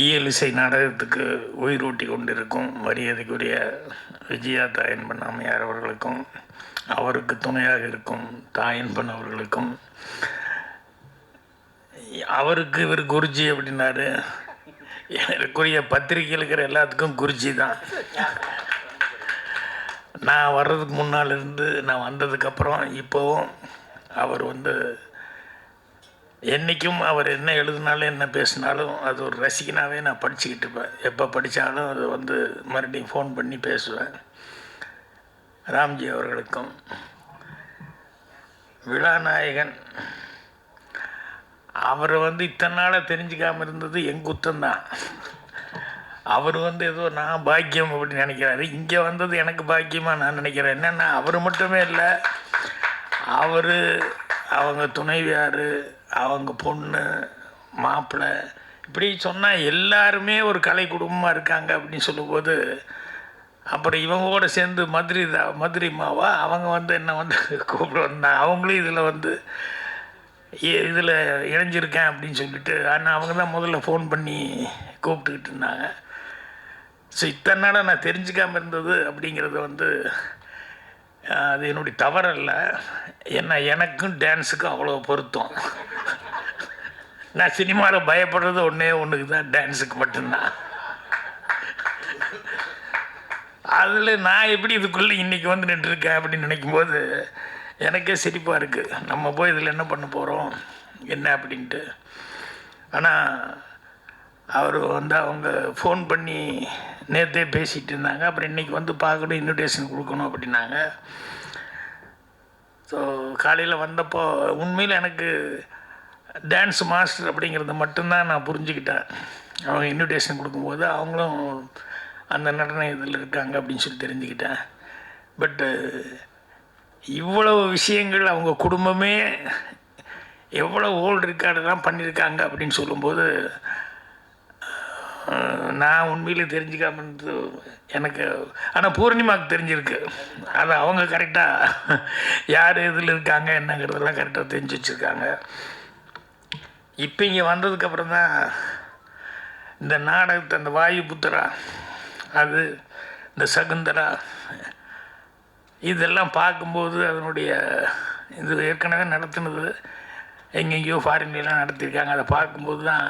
இயலிசை நாடகத்துக்கு உயிரூட்டி கொண்டிருக்கும் மரியாதைக்குரிய விஜயா தாயன்பன் அம்மையார் அவர்களுக்கும், அவருக்கு துணையாக இருக்கும் தாயன்பன் அவர்களுக்கும், அவருக்கு இவர் குருஜி அப்படின்னாரு. எனக்குரிய பத்திரிகையில் இருக்கிற எல்லாத்துக்கும் குருஜி தான். நான் வர்றதுக்கு முன்னால் இருந்து நான் வந்ததுக்கப்புறம் இப்போவும் அவர் என்றைக்கும் அவர் என்ன எழுதினாலும் என்ன பேசினாலும் அது ஒரு ரசிகனாகவே நான் படிச்சுக்கிட்டு இருப்பேன். எப்போ படித்தாலும் அது மறுபடியும் ஃபோன் பண்ணி பேசுவேன். ராம்ஜி அவர்களுக்கும் விழாநாயகன் அவரை இத்தனை நாளாக தெரிஞ்சுக்காமல் இருந்தது என் குத்தம்தான். அவர் ஏதோ நான் பாக்கியம் அப்படின்னு நினைக்கிறாரு. இங்கே வந்தது எனக்கு பாக்கியமாக நான் நினைக்கிறேன். என்னென்னா அவர் மட்டுமே இல்லை, அவர், அவங்க துணைவியார், அவங்க பொண்ணு, மாப்பிள்ளை, இப்படி சொன்னால் எல்லாருமே ஒரு கலை குடும்பமாக இருக்காங்க அப்படின்னு சொல்லும்போது, அப்புறம் இவங்களோட சேர்ந்து மதுரை மாவா அவங்க என்ன கூப்பிட வந்தாங்க. அவங்களும் இதில் இணைஞ்சிருக்கேன் அப்படின்னு சொல்லிட்டு, ஆனால் அவங்க தான் முதல்ல ஃபோன் பண்ணி கூப்பிட்டுக்கிட்டு இருந்தாங்க. ஸோ இத்தனை நாளாக நான் தெரிஞ்சுக்காமல் இருந்தது அப்படிங்கிறது அது என்னுடைய தவறல்ல. ஏன்னா எனக்கும் டான்ஸுக்கும் அவ்வளோ பொருத்தம். நான் சினிமாவில் பயப்படுறது ஒன்றுக்கு தான், டான்ஸுக்கு மட்டும்தான். அதில் நான் எப்படி இதுக்குள்ளே இன்றைக்கி நின்றுருக்கேன் அப்படின்னு நினைக்கும்போது எனக்கே சிரிப்பாக இருக்குது. நம்ம போய் இதில் என்ன பண்ண போகிறோம் என்ன அப்படின்ட்டு. ஆனால் அவர் அவங்க ஃபோன் பண்ணி நேற்றே பேசிகிட்டு இருந்தாங்க. அப்புறம் இன்றைக்கி பார்க்கணும், இன்விடேஷன் கொடுக்கணும் அப்படின்னாங்க. ஸோ காலையில் வந்தப்போ உண்மையில் எனக்கு டான்ஸ் மாஸ்டர் அப்படிங்கிறத மட்டும்தான் நான் புரிஞ்சுக்கிட்டேன். அவங்க இன்விடேஷன் கொடுக்கும்போது அவங்களும் அந்த நடன இதில் இருக்காங்க அப்படின்னு சொல்லி தெரிஞ்சுக்கிட்டேன். பட்டு இவ்வளவு விஷயங்கள் அவங்க குடும்பமே எவ்வளோ ஓல்டு ரெக்கார்டெல்லாம் பண்ணியிருக்காங்க அப்படின்னு சொல்லும்போது நான் உண்மையிலே தெரிஞ்சுக்காம இருந்தது எனக்கு. ஆனால் பூர்ணிமாவுக்கு தெரிஞ்சிருக்கு. அது அவங்க கரெக்டாக யார் இதில் இருக்காங்க என்னங்கிறதெல்லாம் கரெக்டாக தெரிஞ்சு வச்சுருக்காங்க. இப்போ இங்கே வந்ததுக்கப்புறம் தான் இந்த நாடகத்தை, அந்த வாயுபுத்திரா, அது இந்த சகுந்தரா, இதெல்லாம் பார்க்கும்போது அதனுடைய இது ஏற்கனவே நடத்துனது எங்கெங்கேயோ ஃபாரின்லாம் நடத்தியிருக்காங்க. அதை பார்க்கும்போது தான்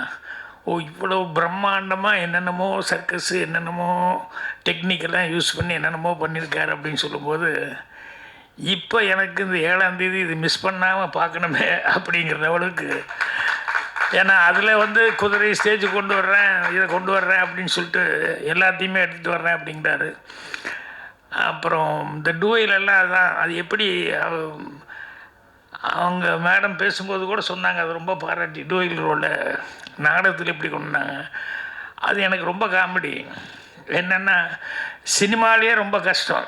இவ்வளோ பிரம்மாண்டமாக என்னென்னமோ சர்க்கஸு, என்னென்னமோ டெக்னிக்கெல்லாம் யூஸ் பண்ணி என்னென்னமோ பண்ணியிருக்காரு அப்படின்னு சொல்லும்போது, இப்போ எனக்கு இந்த 7ஆம் தேதி இது மிஸ் பண்ணாமல் பார்க்கணுமே அப்படிங்கிற லெவலுக்கு. ஏன்னா அதில் குதிரை ஸ்டேஜ் கொண்டு வர்றேன், இதை கொண்டு வர்றேன் அப்படின்னு சொல்லிட்டு எல்லாத்தையுமே எடுத்துகிட்டு வர்றேன் அப்படிங்கிறாரு. அப்புறம் இந்த டூயிலெல்லாம் அதான், அது எப்படி அவங்க மேடம் பேசும்போது கூட சொன்னாங்க, அது ரொம்ப பாராட்டி டூயில் ரோலை நாடகத்தில் எப்படி கொண்டாங்க. அது எனக்கு ரொம்ப காமெடி. என்னென்னா சினிமாலேயே ரொம்ப கஷ்டம்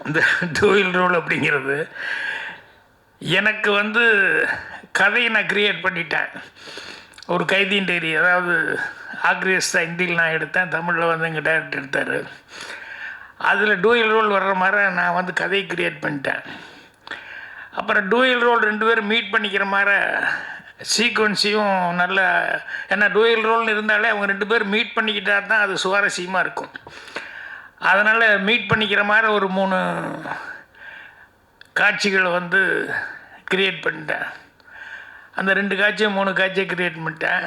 இந்த டூயில் ரோல் அப்படிங்கிறது. எனக்கு கதையை நான் க்ரியேட் பண்ணிட்டேன். ஒரு கைதியின் டைரி, அதாவது ஆக்ரியஸ் தான் ஹிந்தியில் நான் எடுத்தேன், தமிழில் எங்கள் டைரக்டர் எடுத்தார். அதில் டூயில் ரோல் வர்ற மாதிரி நான் கதையை க்ரியேட் பண்ணிட்டேன். அப்புறம் டூயல் ரோல் 2 பேரும் மீட் பண்ணிக்கிற மாதிரி சீக்வன்ஸையும் நல்ல, ஏன்னா டூயல் ரோல்னு இருந்தாலே அவங்க 2 பேர் மீட் பண்ணிக்கிட்டா தான் அது சுவாரஸ்யமாக இருக்கும். அதனால் மீட் பண்ணிக்கிற மாதிரி ஒரு 3 காட்சிகளை க்ரியேட் பண்ணிட்டேன். அந்த 2 காட்சியை 3 காட்சியை க்ரியேட் பண்ணிட்டேன்.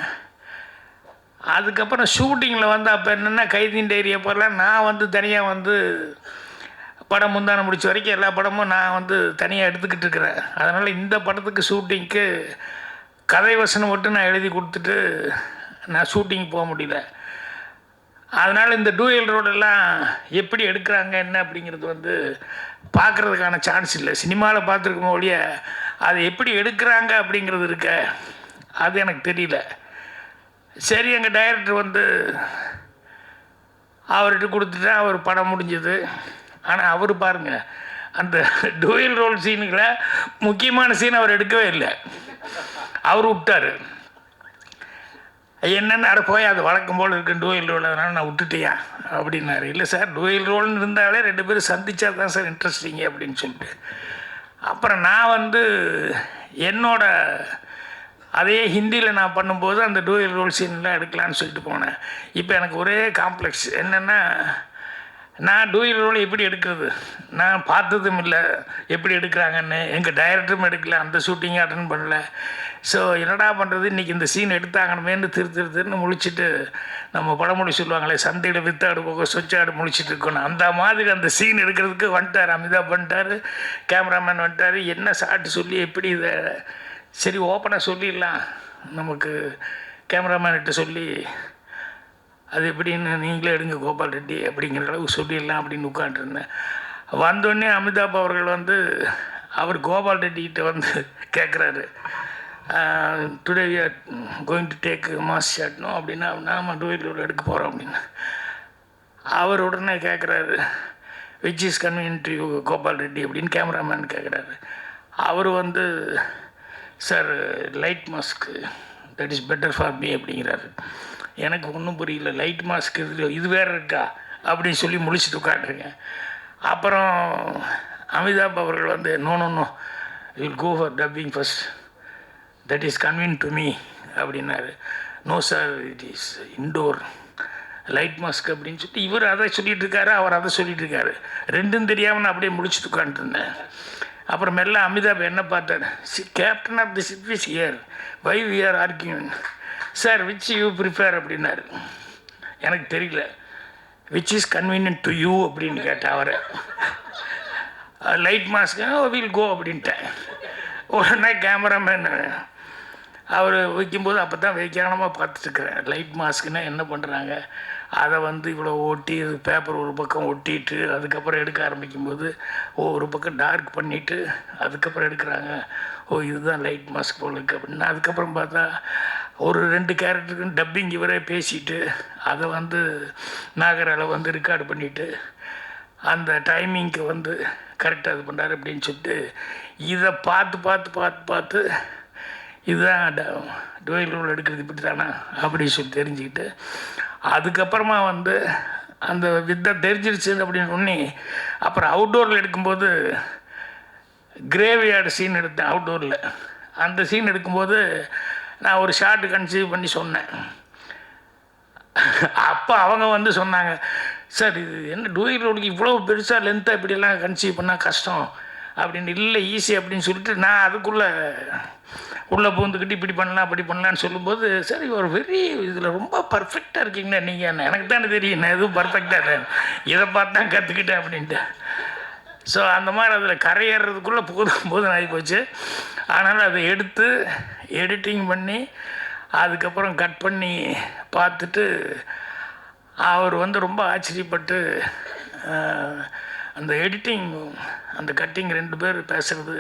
அதுக்கப்புறம் ஷூட்டிங்கில் அப்போ என்னென்னா கைதியின் டைரியை போகலாம், நான் தனியாக படம் முந்தான முடிச்ச வரைக்கும் எல்லா படமும் நான் தனியாக எடுத்துக்கிட்டு இருக்கிறேன். அதனால் இந்த படத்துக்கு ஷூட்டிங்க்கு கதை வசனம் மட்டும் நான் எழுதி கொடுத்துட்டு நான் ஷூட்டிங் போக முடியல. அதனால் இந்த டூயல் ரோடெல்லாம் எப்படி எடுக்கிறாங்க என்ன அப்படிங்கிறது பார்க்குறதுக்கான சான்ஸ் இல்லை. சினிமாவில் பார்த்துருக்கோம் ஒழிய அது எப்படி எடுக்கிறாங்க அப்படிங்கிறது இருக்க அது எனக்கு தெரியல. சரி, எங்கள் டைரக்டர் அவர்கிட்ட கொடுத்துட்டா அவர் படம் முடிஞ்சது. ஆனால் அவர் பாருங்கள், அந்த டூயல் ரோல் சீனுகளை முக்கியமான சீன் அவர் எடுக்கவே இல்லை, அவர் விட்டார். என்னென்ன அட போய் அது வழக்கம் போல் இருக்கு டூயல் ரோல், அதனால் நான் விட்டுட்டியா அப்படின்னாரு. இல்லை சார், டூயல் ரோல்னு இருந்தாலே 2 பேரும் சந்திச்சா தான் சார் இன்ட்ரெஸ்டிங்கு அப்படின்னு சொல்லிட்டு. அப்புறம் நான் என்னோட அதே ஹிந்தியில் நான் பண்ணும்போது அந்த டூயல் ரோல் சீன்லாம் எடுக்கலான்னு சொல்லிட்டு போனேன். இப்போ எனக்கு ஒரே காம்ப்ளெக்ஸ் என்னென்னா, நான் டூயல் ரோல் எப்படி எடுக்கிறது, நான் பார்த்ததும் இல்லை எப்படி எடுக்கிறாங்கன்னு. எங்கள் டைரக்டரும் எடுக்கல, அந்த ஷூட்டிங்கே அட்டன் பண்ணல. ஸோ என்னடா பண்ணுறது, இன்றைக்கி இந்த சீன் எடுத்தாங்கணுமேனு திருன்னு முழிச்சிட்டு, நம்ம பழமொழி சொல்லுவாங்களே, சந்தையில் வித்தாடு போக சொச்சாடு முழிச்சிட்டு இருக்கணும், அந்த மாதிரி அந்த சீன் எடுக்கிறதுக்கு வந்துட்டார். அமிதாப் வந்துட்டார், கேமராமேன் வந்துட்டார். என்ன சாட்டு சொல்லி எப்படி இதை சரி ஓப்பனாக சொல்லிடலாம், நமக்கு கேமராமேன்கிட்ட சொல்லி அது எப்படின்னு நீங்களே எடுங்க கோபால் ரெட்டி அப்படிங்கிற அளவுக்கு சொல்லிடலாம் அப்படின்னு உட்காந்துருந்தேன். வந்தோடனே அமிதாப் அவர்கள் அவர் கோபால் ரெட்டிகிட்ட கேட்குறாரு, today we are going to take mask ஷாட்னோ அப்படின்னா, நாம் டூயல் எடுக்க போகிறோம் அப்படின்னு. அவர் உடனே கேட்குறாரு, which is convenient to you Gopal Reddy அப்படின்னு கேமராமேன் கேட்குறாரு. அவர் சார் லைட் மாஸ்க்கு that is better for me அப்படிங்கிறாரு. எனக்கு ஒன்றும் புரியல, லைட் மாஸ்க் இது வேறு இருக்கா அப்படின்னு சொல்லி முழிச்சிட்டு உட்காந்துருங்க. அப்புறம் அமிதாப் அவர்கள் no will go for dubbing first, that is convenient to me அப்படின்னாரு. No sir it is indoor light mask அப்படின்னு சொல்லிட்டு இவர் அதை சொல்லிகிட்டு இருக்காரு, அவர் அதை சொல்லிகிட்டு இருக்காரு. ரெண்டும் தெரியாமல் நான் அப்படியே முடிச்சுட்டு உட்காந்துருந்தேன். அப்புறம் மெல்ல அமிதாப் என்ன பார்த்தார், captain of the ship is here, why we are arguing sir, which you prefer அப்படின்னாரு. எனக்கு தெரியல, which is convenient to you அப்படின்னு கேட்டேன் அவரை. லைட் மாஸ்க் வில் கோ அப்படின்ட்டேன். உடனே கேமராமேன் அவர் வைக்கும்போது அப்போ தான் வைக்கானமாக பார்த்துட்டுருக்குறேன். லைட் மாஸ்க்குன்னா என்ன பண்ணுறாங்க, அதை இவ்வளோ ஒட்டி பேப்பர் ஒரு பக்கம் ஒட்டிட்டு அதுக்கப்புறம் எடுக்க ஆரம்பிக்கும்போது ஒரு பக்கம் டார்க் பண்ணிவிட்டு அதுக்கப்புறம் எடுக்கிறாங்க. இதுதான் லைட் மாஸ்க் போல இருக்குது அப்படின்னா, அதுக்கப்புறம் பார்த்தா ஒரு 2 கேரக்டருக்குன்னு டப்பிங் இவரே பேசிட்டு அதை நாகரால் ரெக்கார்டு பண்ணிவிட்டு அந்த டைமிங்க்கு கரெக்டாக இது பண்ணுறாரு அப்படின்னு சொல்லிட்டு இதை பார்த்து இதுதான் டூயல் ரோல் எடுக்கிறது இப்படி தானா அப்படின்னு சொல்லி தெரிஞ்சுக்கிட்டு, அதுக்கப்புறமா அந்த வித்தை தெரிஞ்சிருச்சு அப்படின்னு சொன்னி, அப்புறம் அவுட்டோரில் எடுக்கும்போது கிரேவியார்டு சீன் எடுத்தேன். அவுட்டோரில் அந்த சீன் எடுக்கும்போது நான் ஒரு ஷார்ட்டு கன்சீவ் பண்ணி சொன்னேன். அப்போ அவங்க சொன்னாங்க, சார் இது என்ன டூயல் ரோலுக்கு இவ்வளோ பெருசாக லென்த்தாக இப்படிலாம் கன்சீவ் பண்ணால் கஷ்டம் அப்படின்னு. இல்லை ஈஸி அப்படின்னு சொல்லிட்டு நான் அதுக்குள்ளே உள்ளே பூந்துக்கிட்டு இப்படி பண்ணலாம் அப்படி பண்ணலான்னு சொல்லும்போது, சரி ஒரு வெரி இதில் ரொம்ப பர்ஃபெக்டாக இருக்கீங்களா நீங்கள், எனக்கு தானே தெரியும் நான் எதுவும் பர்ஃபெக்டாக இல்லை, இதை பார்த்து தான் கற்றுக்கிட்டேன் அப்படின்ட்டு. ஸோ அந்த மாதிரி அதில் கரையேறதுக்குள்ளே போதும் ஆகிப்போச்சு. அதனால் அதை எடுத்து எடிட்டிங் பண்ணி அதுக்கப்புறம் கட் பண்ணி பார்த்துட்டு அவர் ரொம்ப ஆச்சரியப்பட்டு, அந்த எடிட்டிங் அந்த கட்டிங் 2 பேர் பேசுகிறது,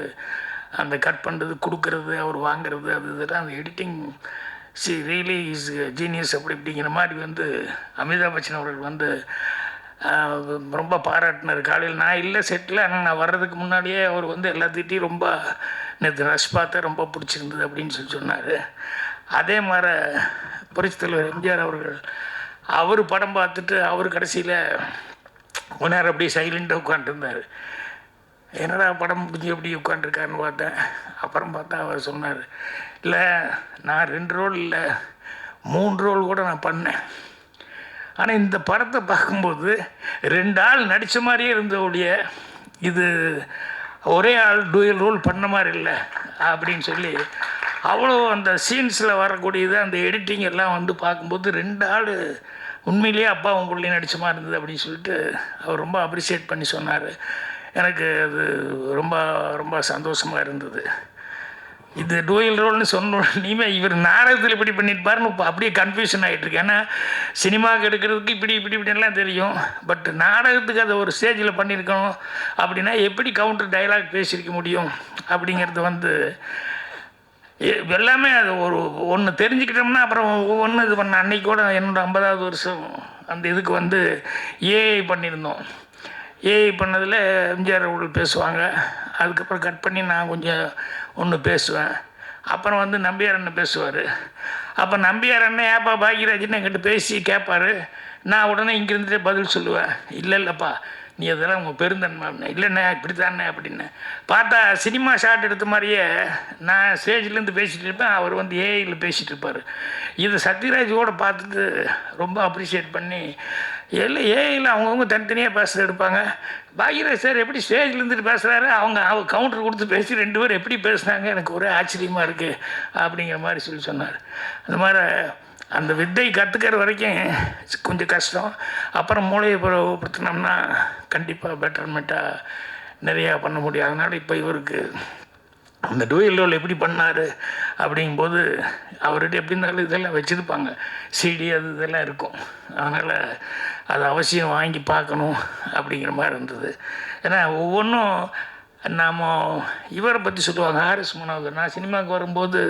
அந்த கட் பண்ணுறது கொடுக்கறது அவர் வாங்கிறது, அது இதெல்லாம் அந்த எடிட்டிங் ரியலி இஸ் ஜீனியஸ் அப்படி இப்படிங்கிற மாதிரி அமிதாப் பச்சன் அவர்கள் ரொம்ப பாராட்டினார். காலையில் நான் இல்லை செட்டில், ஆனால் நான் வர்றதுக்கு முன்னாடியே அவர் எல்லாத்திட்டையும் ரொம்ப நேற்று ரஷ் பார்த்தா ரொம்ப பிடிச்சிருந்தது அப்படின்னு சொன்னார். அதே மாதிரி புரட்சித் தலைவர் எம்ஜிஆர் அவர் படம் பார்த்துட்டு அவர் கடைசியில் கொஞ்ச நேரம் அப்படியே சைலண்டாக உட்காந்துருந்தார். என்னடா படம் முடிஞ்சு எப்படி உட்காந்துருக்காருன்னு பார்த்தேன். அப்புறம் பார்த்தா அவர் சொன்னார், இல்லை நான் 2 ரோல் இல்லை 3 ரோல் கூட நான் பண்ணேன், ஆனால் இந்த படத்தை பார்க்கும்போது 2 ஆள் நடித்த மாதிரியே இருந்தவுடைய இது ஒரே ஆள் டூயல் ரோல் பண்ண மாதிரி இல்லை அப்படின்னு சொல்லி, அவ்வளோ அந்த சீன்ஸில் வரக்கூடியது அந்த எடிட்டிங் எல்லாம் பார்க்கும்போது 2 ஆள் உண்மையிலேயே அப்பாவும் பிள்ளையும் நடித்த மாதிரி இருந்தது அப்படின்னு சொல்லிட்டு அவர் ரொம்ப அப்ரிஷியேட் பண்ணி சொன்னார். எனக்கு அது ரொம்ப ரொம்ப சந்தோஷமாக இருந்தது. இது டூயல் ரோல்னு சொன்னோடனே இவர் நாடகத்தில் இப்படி பண்ணியிருப்பாருன்னு இப்போ அப்படியே கன்ஃபியூஷன் ஆகிட்டுருக்கு. ஏன்னா சினிமாவுக்கு எடுக்கிறதுக்கு இப்படிலாம் தெரியும், பட் நாடகத்துக்கு அதை ஒரு ஸ்டேஜில் பண்ணியிருக்கணும் அப்படின்னா எப்படி கவுண்டர் டைலாக் பேசியிருக்க முடியும் அப்படிங்கிறது எல்லாமே அது ஒன்று தெரிஞ்சுக்கிட்டோம்னா அப்புறம் ஒவ்வொன்று இது பண்ண. அன்றைக்கி கூட என்னோடய 50வது வருஷம் அந்த இதுக்கு ஏஐ பண்ணியிருந்தோம். ஏஐ பண்ணதில் எம்ஜிஆர் அவர்கள் பேசுவாங்க, அதுக்கப்புறம் கட் பண்ணி நான் கொஞ்சம் ஒன்று பேசுவேன், அப்புறம் நம்பியார் அண்ணன் பேசுவார். அப்போ நம்பியார் அண்ணன் ஏப்பா பாக்யராஜ்னு என்கிட்ட பேசி கேட்பார், நான் உடனே இங்கேருந்துட்டே பதில் சொல்லுவேன், இல்லைப்பா நீ அதெல்லாம் உங்கள் பெருந்தன்மை அப்படின்னா. இல்லைண்ணே இப்படி தானே அப்படின்னு பார்த்தா சினிமா ஷாட் எடுத்த மாதிரியே நான் ஸ்டேஜ்லேருந்து பேசிகிட்டு இருப்பேன், அவர் வந்து ஏஐயில் பேசிகிட்டு இருப்பார். இது சத்யராஜோட பார்த்துட்டு ரொம்ப அப்ரிஷியேட் பண்ணி எல்லாம் ஏஐயில் அவங்கவுங்க தனித்தனியாக பேசுகிறது எடுப்பாங்க. பாக்யராஜ் சார் எப்படி ஸ்டேஜில் இருந்துட்டு பேசுகிறாரு, அவங்க கவுண்டர் கொடுத்து பேசி 2 பேர் எப்படி பேசுனாங்க, எனக்கு ஒரே ஆச்சரியமாக இருக்குது அப்படிங்கிற மாதிரி சொன்னார். அந்த மாதிரி அந்த வித்தை கற்றுக்கிற வரைக்கும் கொஞ்சம் கஷ்டம். அப்புறம் மூளையை படுத்தினோம்னா கண்டிப்பாக பெட்டர்மெண்ட்டாக நிறையா பண்ண முடியும். அதனால் இப்போ இவருக்கு அந்த டூயல் ரோல் எப்படி பண்ணார் அப்படிங்கும்போது அவர்கிட்ட எப்படி இருந்தாலும் இதெல்லாம் வச்சுருப்பாங்க, சிடி அது இதெல்லாம் இருக்கும். அதனால் அது அவசியம் வாங்கி பார்க்கணும் அப்படிங்கிற மாதிரி இருந்தது. ஏன்னா ஒவ்வொன்றும் நாம் இவரை பற்றி சொல்லுவாங்க, ஆர்எஸ் மனோகர். நான் சினிமாவுக்கு வரும்போது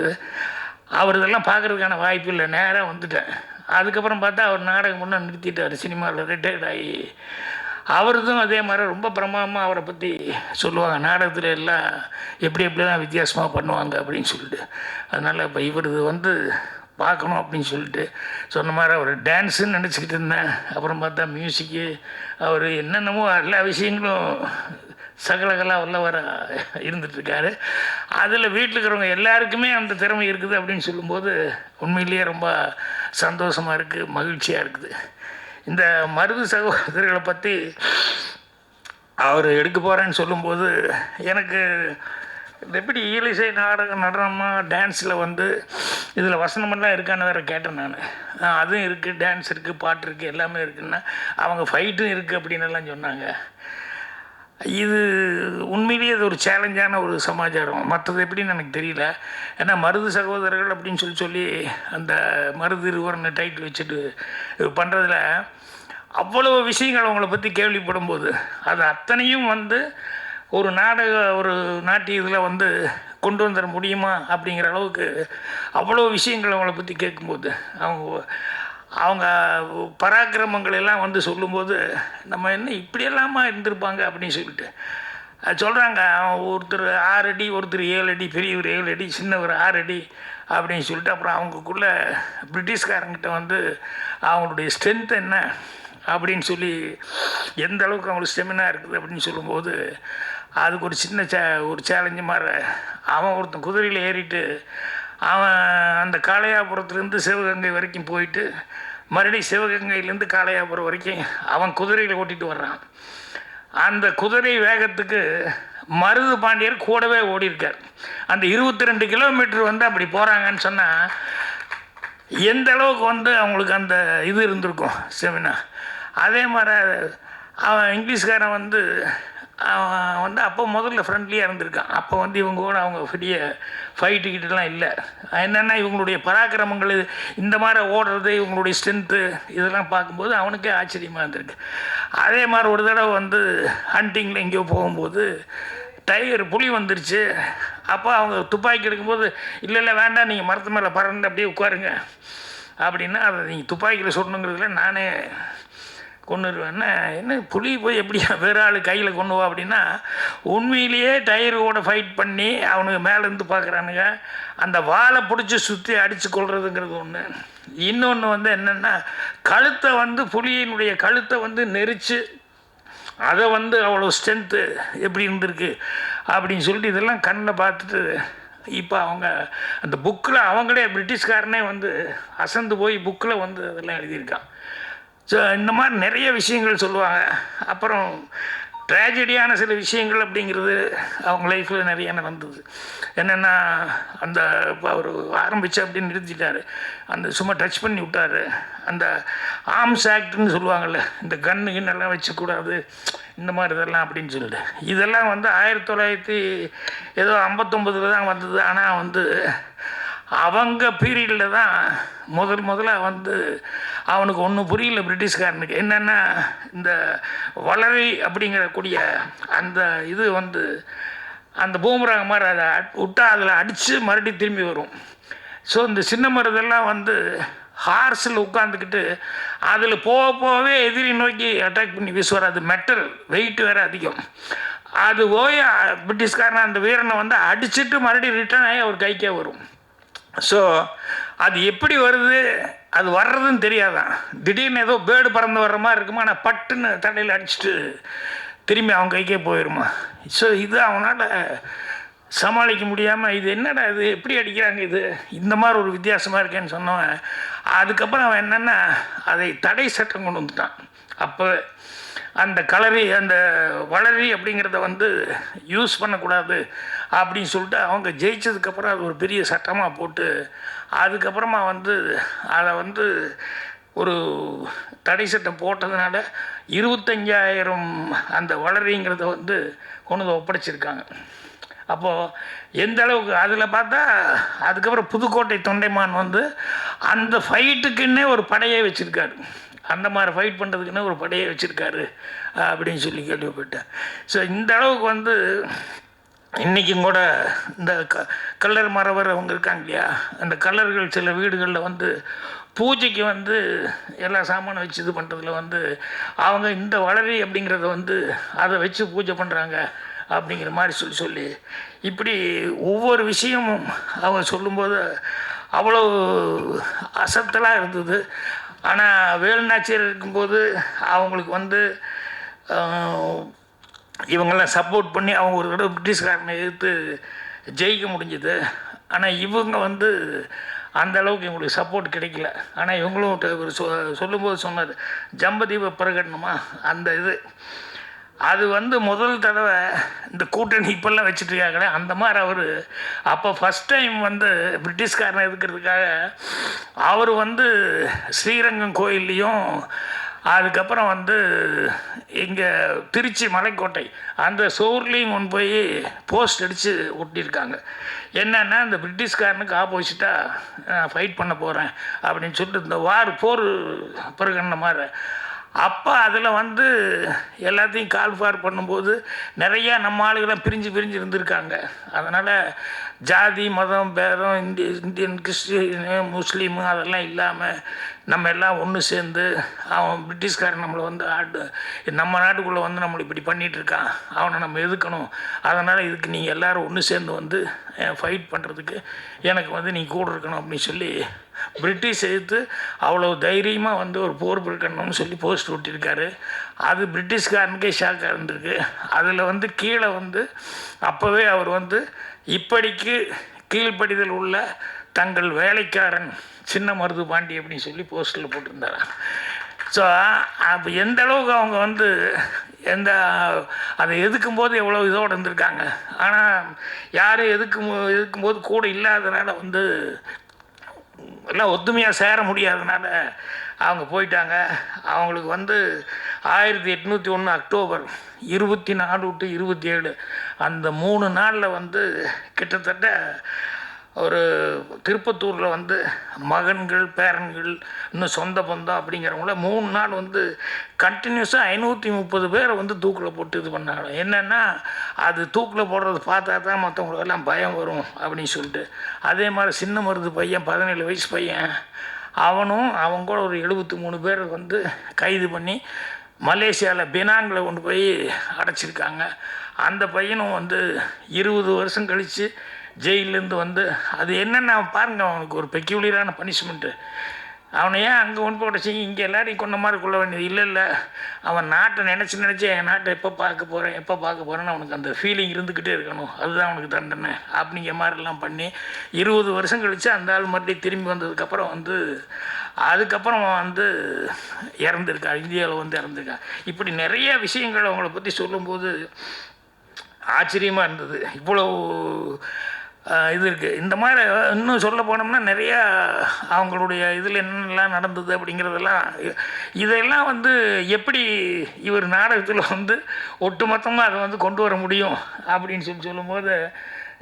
அவர் இதெல்லாம் பார்க்குறதுக்கான வாய்ப்பு இல்லை, நேராக வந்துட்டேன். அதுக்கப்புறம் பார்த்தா அவர் நாடகம் முன்னே நிறுத்திட்டார், சினிமாவில் ரிட்டையர்ட் ஆகி. அவருதும் அதே மாதிரி ரொம்ப பிரமாதமாக அவரை பற்றி சொல்லுவாங்க, நாடகத்தில் எல்லாம் எப்படிலாம் வித்தியாசமாக பண்ணுவாங்க அப்படின்னு சொல்லிட்டு. அதனால் இப்போ இவரது வந்து பார்க்கணும் அப்படின்னு சொல்லிட்டு சொன்ன மாதிரி அவர் டான்ஸுன்னு நினச்சிக்கிட்டு இருந்தேன். அப்புறம் பார்த்தா மியூசிக்கு, அவர் என்னென்னமோ எல்லா விஷயங்களும் சகலகலாக வர இருந்துகிட்ருக்காரு. அதில் வீட்டில் இருக்கிறவங்க எல்லாருக்குமே அந்த திறமை இருக்குது அப்படின்னு சொல்லும்போது உண்மையிலேயே ரொம்ப சந்தோஷமாக இருக்குது, மகிழ்ச்சியாக இருக்குது. இந்த மருது சகோதரர்களை பற்றி அவர் எடுக்க போகிறேன்னு சொல்லும்போது எனக்கு எப்படி ஈலிசை நாடகம் நடனமாக டான்ஸில் வந்து இதில் வசனமெல்லாம் இருக்கான்னு வேறு கேட்டேன் நான். அதுவும் இருக்குது, டான்ஸ் இருக்குது, பாட்டு இருக்குது, எல்லாமே இருக்குன்னா அவங்க ஃபைட்டும் இருக்குது அப்படின்னு எல்லாம் சொன்னாங்க. இது உண்மையிலேயே அது ஒரு சேலஞ்சான ஒரு சமாச்சாரம். மற்றது எப்படின்னு எனக்கு தெரியல. ஏன்னா மருது சகோதரர்கள் அப்படின்னு சொல்லி அந்த மருது இருவர்னு டைட்டில் வச்சுட்டு பண்ணுறதுல அவ்வளோ விஷயங்கள் அவங்கள பற்றி கேள்விப்படும்போது அது அத்தனையும் வந்து ஒரு நாட்டிய இதில் வந்து கொண்டு வந்துட முடியுமா அப்படிங்கிற அளவுக்கு அவ்வளோ விஷயங்கள் அவங்கள பற்றி கேட்கும்போது அவங்க பராக்கிரமங்கள் எல்லாம் வந்து சொல்லும்போது நம்ம என்ன இப்படியெல்லாமா இருந்திருப்பாங்க அப்படின்னு சொல்லிட்டு அது சொல்கிறாங்க. ஒருத்தர் 6 அடி, ஒருத்தர் 7 அடி, பெரியவர் 7 அடி, சின்னவர் 6 அடி அப்படின்னு சொல்லிட்டு அப்புறம் அவங்களுக்குள்ளே பிரிட்டிஷ்காரங்கிட்ட வந்து அவங்களுடைய ஸ்ட்ரென்த் என்ன அப்படின்னு சொல்லி எந்த அளவுக்கு அவங்களுக்கு ஸ்டெமினா இருக்குது அப்படின்னு சொல்லும்போது அதுக்கு ஒரு சின்ன ஒரு சேலஞ்சு மாதிரி அவன் ஒருத்தன் குதிரையில் ஏறிட்டு அவன் அந்த காளையாபுரத்துலேருந்து சிவகங்கை வரைக்கும் போயிட்டு மறுபடியும் சிவகங்கையிலேருந்து காளையாபுரம் வரைக்கும் அவன் குதிரையில் ஓட்டிகிட்டு வர்றான். அந்த குதிரை வேகத்துக்கு மருது பாண்டியர் கூடவே ஓடிருக்கார். அந்த 22 கிலோமீட்டர் வந்து அப்படி போகிறாங்கன்னு சொன்னால் எந்த அளவுக்கு வந்து அவங்களுக்கு அந்த இது இருந்திருக்கும் செமினா. அதே மாதிரி அவன் இங்கிலீஷ்காரன் வந்து அவன் வந்து அப்போ முதல்ல ஃப்ரெண்ட்லியாக இருந்திருக்கான். அப்போ வந்து இவங்க கூட அவங்க பெரிய ஃபைட்டுக்கிட்டலாம் இல்லை. என்னென்னா இவங்களுடைய பராக்கிரமங்கள் இந்த மாதிரி ஓடுறது, இவங்களுடைய ஸ்ட்ரென்த்து இதெல்லாம் பார்க்கும்போது அவனுக்கே ஆச்சரியமாக இருந்திருக்கு. அதே மாதிரி ஒரு தடவை வந்து ஹண்டிங்கில் எங்கேயோ போகும்போது புலி வந்துருச்சு. அப்போ அவங்க துப்பாக்கி எடுக்கும்போது இல்லை வேண்டாம், நீங்கள் மரத்து மேலே பறந்து அப்படியே உட்காருங்க அப்படின்னா அதை நீங்கள் துப்பாக்கியில் சொல்லணுங்கிறதுல நானே கொண்டுருவேன்னா என்ன புலி போய் எப்படி வேறு ஆள் கையில் கொண்டுவா அப்படின்னா உண்மையிலேயே டயரோட ஃபைட் பண்ணி அவனுக்கு மேலேருந்து பார்க்குறானுங்க. அந்த வாழை பிடிச்சி சுற்றி அடித்து கொள்றதுங்கிறது ஒன்று. இன்னொன்று வந்து என்னென்னா கழுத்தை வந்து புலியினுடைய கழுத்தை வந்து நெரிச்சு அதை வந்து அவ்வளோ ஸ்ட்ரென்த்து எப்படி இருந்திருக்கு அப்படின்னு சொல்லிட்டு இதெல்லாம் கண்ணில் பார்த்துட்டு இப்போ அவங்க அந்த புக்கில் அவங்களே பிரிட்டிஷ்காரனே வந்து அசந்து போய் புக்கில் வந்து அதெல்லாம் எழுதியிருக்கான். ஸோ இந்த மாதிரி நிறைய விஷயங்கள் சொல்லுவாங்க. அப்புறம் ட்ராஜடியான சில விஷயங்கள் அப்படிங்கிறது அவங்க லைஃப்பில் நிறைய நடந்தது. என்னென்னா அந்த இப்போ அவர் ஆரம்பித்து அப்படின்னு நிறுத்திட்டார், அந்த சும்மா டச் பண்ணி விட்டார். அந்த ஆர்ம்ஸ் ஆக்ட்னு சொல்லுவாங்கள்ல, இந்த கன்னுகின்னெல்லாம் வச்சுக்கூடாது இந்த மாதிரி இதெல்லாம் அப்படின்னு சொல்லிட்டு இதெல்லாம் வந்து 1959 தான் வந்தது. ஆனால் வந்து அவங்க பீரியடில் தான் முதல்ல வந்து அவனுக்கு ஒன்றும் புரியல பிரிட்டிஷ்காரனுக்கு. என்னென்னா இந்த வளரி அப்படிங்கிறக்கூடிய அந்த இது வந்து அந்த பூமராங்க மாதிரி அதை விட்டால் அதில் அடித்து மறுபடியும் திரும்பி வரும். ஸோ இந்த சின்ன மருதெல்லாம் வந்து ஹார்ஸில் உட்காந்துக்கிட்டு அதில் போகவே எதிரி நோக்கி அட்டாக் பண்ணி வீசுவார். அது மெட்டல், வெயிட் வேறு அதிகம். அது போய் பிரிட்டிஷ்காரன் அந்த வீரனை வந்து அடிச்சுட்டு மறுபடியும் ரிட்டர்ன் ஆகி அவர் கைக்கே வரும். ஸோ அது எப்படி வருது, அது வர்றதுன்னு தெரியாதான். திடீர்னு ஏதோ பேர்டு பறந்து வர்ற மாதிரி இருக்குமா, ஆனால் பட்டுன்னு தண்டையில் அடிச்சுட்டு திரும்பி அவன் கைக்கே போயிடுமா. ஸோ இது அவனால் சமாளிக்க முடியாமல், இது என்னடா இது எப்படி அடிக்கிறாங்க, இது இந்த மாதிரி ஒரு வித்தியாசமாக இருக்கேன்னு சொன்னவன் அதுக்கப்புறம் அவன் என்னென்னா அதை தடை சட்டம் கொண்டு வந்துட்டான். அப்போ அந்த கலரி அந்த வளரி அப்படிங்கிறத யூஸ் பண்ணக்கூடாது அப்படின்னு சொல்லிட்டு அவங்க ஜெயிச்சதுக்கப்புறம் அது ஒரு பெரிய சட்டமாக போட்டு அதுக்கப்புறமா அதை ஒரு தடை சட்டம் போட்டதுனால 25,000 அந்த வளரிங்கிறத கொண்டு ஒப்படைச்சிருக்காங்க. அப்போது எந்த அளவுக்கு அதில் பார்த்தா அதுக்கப்புறம் புதுக்கோட்டை தொண்டைமான் அந்த ஃபைட்டுக்குன்னே ஒரு படையை வச்சுருக்காரு. அந்த மாதிரி ஃபைட் பண்ணுறதுக்குன்னே ஒரு படையை வச்சுருக்காரு அப்படின்னு சொல்லி கேள்விப்பட்டேன். ஸோ இந்த அளவுக்கு இன்றைக்கும் கூட இந்த கல்லர் மரவர் அவங்க இருக்காங்க இல்லையா, அந்த கல்லர்கள் சில வீடுகளில் பூஜைக்கு எல்லா சாமானும் வச்சு இது பண்ணுறதுல அவங்க இந்த வளரி அப்படிங்கிறத அதை வச்சு பூஜை பண்ணுறாங்க அப்படிங்கிற மாதிரி சொல்லி இப்படி ஒவ்வொரு விஷயமும் அவங்க சொல்லும்போது அவ்வளோ அசத்தலாக இருந்தது. ஆனால் வேலுநாச்சியார் இருக்கும்போது அவங்களுக்கு இவங்கெல்லாம் சப்போர்ட் பண்ணி அவங்க ஒரு தடவை பிரிட்டிஷ்காரனை எதிர்த்து ஜெயிக்க முடிஞ்சுது. ஆனால் இவங்க அந்த அளவுக்கு இவங்களுக்கு சப்போர்ட் கிடைக்கல. ஆனால் இவங்களும் சொல்லும்போது சொன்னார், ஜம்பதீப பிரகடனமா அந்த இது அது முதல் தடவை இந்த கூட்டணி இப்பெல்லாம் வச்சுட்ருக்காங்களே அந்த மாதிரி அவர் அப்போ ஃபஸ்ட் டைம் பிரிட்டிஷ்காரனை எதுக்கிறதுக்காக அவர் ஸ்ரீரங்கம் கோயில்லையும் அதுக்கப்புறம் இங்கே திருச்சி மலைக்கோட்டை அந்த சோர்லேயும் கொண்டு போய் போஸ்ட் அடித்து ஒட்டியிருக்காங்க. என்னென்னா இந்த பிரிட்டிஷ்காரனுக்கு ஆப்போசிட்டாக ஃபைட் பண்ண போகிறேன் அப்படின்னு சொல்லிட்டு இந்த போர் பிரகடன மாதிரி. அப்போ அதில் எல்லாத்தையும் கால்ஃபார் பண்ணும்போது நிறையா நம்ம ஆளுகளாம் பிரிஞ்சு இருந்திருக்காங்க. அதனால் ஜாதி மதம் பேதம் இந்தியன் கிறிஸ்டின் முஸ்லீமு அதெல்லாம் இல்லாமல் நம்ம எல்லாம் ஒன்று சேர்ந்து அவன் பிரிட்டிஷ்காரன் நம்மளை நம்ம நாட்டுக்குள்ளே நம்மளை இப்படி பண்ணிகிட்ருக்கான், அவனை நம்ம எதுக்கணும். அதனால் இதுக்கு நீங்கள் எல்லோரும் ஒன்று சேர்ந்து ஃபைட் பண்ணுறதுக்கு எனக்கு நீங்கள் கூட இருக்கணும் அப்படின்னு சொல்லி பிரிட்டிஷ் எதிர்த்து அவ்வளோ தைரியமாக ஒரு போர் பிரகடனம்னு சொல்லி போஸ்ட் ஒட்டியிருக்காரு. அது பிரிட்டிஷ்காரனுக்கே ஷாக்காக இருந்திருக்கு. அதில் கீழே அப்போவே அவர் இப்படிக்கு கீழ்ப்படிதல் உள்ள தங்கள் வேலைக்காரன் சின்ன மருது பாண்டி அப்படின்னு சொல்லி போஸ்ட்டில் போட்டிருந்தார். ஸோ அப்போ எந்த அளவுக்கு அவங்க எந்த அதை எதுக்கும்போது எவ்வளோ இதோடு இருந்திருக்காங்க. ஆனால் யாரும் எதுக்கும்போது கூட இல்லாதனால எல்லாம் ஒத்துமையாக சேர முடியாதனால அவங்க போயிட்டாங்க. அவங்களுக்கு 1801 அக்டோபர் 24 to 27 அந்த 3 நாளில் கிட்டத்தட்ட ஒரு திருப்பத்தூரில் மகன்கள் பேரன்கள் இன்னும் சொந்த பந்தம் அப்படிங்கிறவங்கள 3 நாள் கண்டினியூஸாக 530 பேரை தூக்கில் போட்டு இது பண்ணாங்க. என்னென்னா அது தூக்கில் போடுறது பார்த்தா தான் மற்றவங்களுக்கெல்லாம் பயம் வரும் அப்படின்னு சொல்லிட்டு. அதே மாதிரி சின்ன மருது பையன் 17 வயசு பையன் அவனும் அவங்க கூட ஒரு 73 பேர் கைது பண்ணி மலேசியாவில் பினாங்கில் கொண்டு போய் அடைச்சிருக்காங்க. அந்த பையனும் 20 வருஷம் கழித்து ஜெயிலேருந்து அது என்னென்ன பாருங்க, அவனுக்கு ஒரு பெக்யூலியரான பனிஷ்மெண்ட்டு. அவனை ஏன் அங்கே கொண்டு போய் உடச்சி இங்கே எல்லாரையும் கொண்ட மாதிரி கொள்ள வேண்டியது இல்லை. அவன் நாட்டை நினச்சி என் நாட்டை எப்போ பார்க்க போகிறேன்னு அவனுக்கு அந்த ஃபீலிங் இருந்துக்கிட்டே இருக்கணும், அதுதான் அவனுக்கு தண்டனை அப்படிங்கிற மாதிரிலாம் பண்ணி 20 வருஷம் கழித்து அந்த ஆள் மறுபடியும் திரும்பி வந்ததுக்கப்புறம் அதுக்கப்புறம் இறந்துருக்கா, இந்தியாவில் இறந்துருக்கா. இப்படி நிறைய விஷயங்கள் அவங்கள பற்றி சொல்லும்போது ஆச்சரியமாக இருந்தது. இவ்வளோ இது இருக்குது. இந்த மாதிரி இன்னும் சொல்ல போனோம்னா நிறையா அவங்களுடைய இதில் என்னென்னலாம் நடந்தது அப்படிங்கிறதெல்லாம் இதெல்லாம் எப்படி இவர் நாடகத்தில் ஒட்டுமொத்தமாக அதை கொண்டு வர முடியும் அப்படின்னு சொல்லும்போது